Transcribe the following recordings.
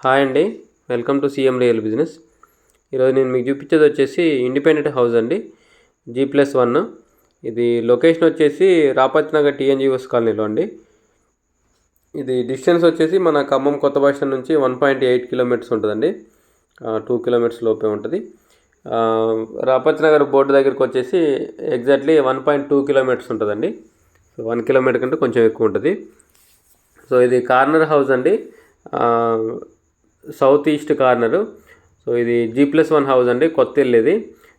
Hi అండి, welcome to CM real business. ఈరోజు నేను మీకు చూపించేది వచ్చేసి ఇండిపెండెంట్ హౌస్ అండి, G+1. ఇది లొకేషన్ వచ్చేసి రాపత్ నగర్ TNGOS కాలనీలో అండి. ఇది డిస్టెన్స్ వచ్చేసి మన ఖమ్మం కొత్త బస్ స్టాండ్ నుంచి 1.8 కిలోమీటర్స్ ఉంటుందండి. 2 కిలోమీటర్స్ లోపే ఉంటుంది. రాపత్ నగర్ బోర్డు దగ్గరికి వచ్చేసి ఎగ్జాక్ట్లీ 1.2 కిలోమీటర్స్ ఉంటుందండి. సో 1 కిలోమీటర్ కంటే కొంచెం ఎక్కువ ఉంటుంది. సో ఇది కార్నర్ హౌస్ అండి, సౌత్ ఈస్ట్ కార్నరు. సో ఇది G+1 హౌస్ అండి, కొత్త ఇల్లు ఇది.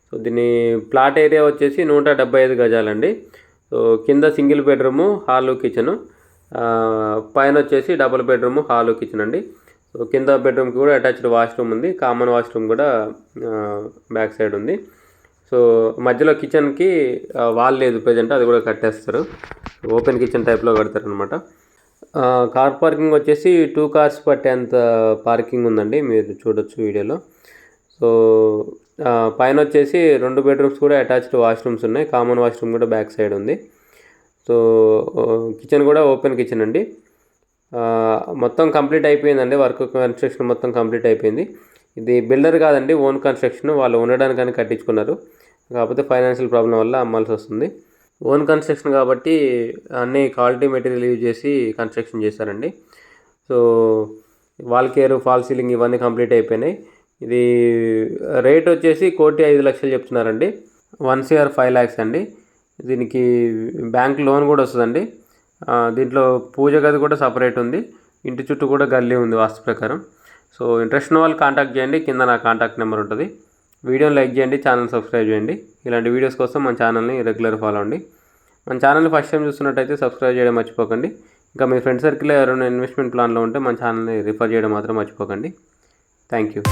సో దీని ప్లాట్ ఏరియా వచ్చేసి 175 గజాలండి. సో కింద సింగిల్ బెడ్రూము, హాలు, కిచెను, పైన వచ్చేసి డబుల్ బెడ్రూము, హాలు, కిచెన్ అండి. సో కింద బెడ్రూమ్కి కూడా అటాచ్డ్ వాష్రూమ్ ఉంది, కామన్ వాష్రూమ్ కూడా బ్యాక్ సైడ్ ఉంది. సో మధ్యలో కిచెన్కి వాల్ లేదు ప్రజెంట్, అది కూడా కట్టేస్తారు. ఓపెన్ కిచెన్ టైప్లో కడతారు అనమాట. కార్ పార్కింగ్ వచ్చేసి 2 కార్స్ పట్టేంత పార్కింగ్ ఉందండి, మీరు చూడొచ్చు వీడియోలో. సో పైన వచ్చేసి 2 బెడ్రూమ్స్ కూడా అటాచ్డ్ వాష్రూమ్స్ ఉన్నాయి, కామన్ వాష్రూమ్ కూడా బ్యాక్ సైడ్ ఉంది. సో కిచెన్ కూడా ఓపెన్ కిచెన్ అండి. మొత్తం కంప్లీట్ అయిపోయిందండి, వర్క్ కన్స్ట్రక్షన్ మొత్తం కంప్లీట్ అయిపోయింది. ఇది బిల్డర్ కాదండి, ఓన్ కన్స్ట్రక్షన్, వాళ్ళు ఉండడానికని కట్టించుకున్నారు. కాకపోతే ఫైనాన్షియల్ ప్రాబ్లం వల్ల అమ్మాల్సి వస్తుంది. ఓన్ కన్స్ట్రక్షన్ కాబట్టి అన్ని క్వాలిటీ మెటీరియల్ యూజ్ చేసి కన్స్ట్రక్షన్ చేశారండి. So wall care, fall ceiling ఇవన్నీ కంప్లీట్ అయిపోయినాయి. ఇది రేట్ వచ్చేసి 1,05,00,000 చెప్తున్నారండి. 1 CR 5 lakhs అండి. దీనికి బ్యాంక్ లోన్ కూడా వస్తుందండి. దీంట్లో పూజ గది కూడా సపరేట్ ఉంది, ఇంటి చుట్టూ కూడా గల్లీ ఉంది వాస్తు ప్రకారం. సో ఇంట్రెస్ట్ ఉన్న వాళ్ళు కాంటాక్ట్ చేయండి, కింద నా కాంటాక్ట్ నెంబర్ ఉంటుంది. వీడియోని లైక్ చేయండి, ఛానల్ సబ్స్క్రైబ్ చేయండి. ఇలాంటి వీడియోస్ కోసం మన ఛానల్ని రెగ్యులర్ ఫాలో అండి. మన ఛానల్ని ఫస్ట్ టైం చూస్తున్నట్టయితే సబ్స్క్రైబ్ చేయడం మర్చిపోకండి. ఇంకా మీ ఫ్రెండ్ సర్కిల్లో ఎవరైనా ఇన్వెస్ట్మెంట్ ప్లాన్లో ఉంటే మన ఛానల్ని రిఫర్ చేయడం మాత్రం మర్చిపోకండి. Thank you.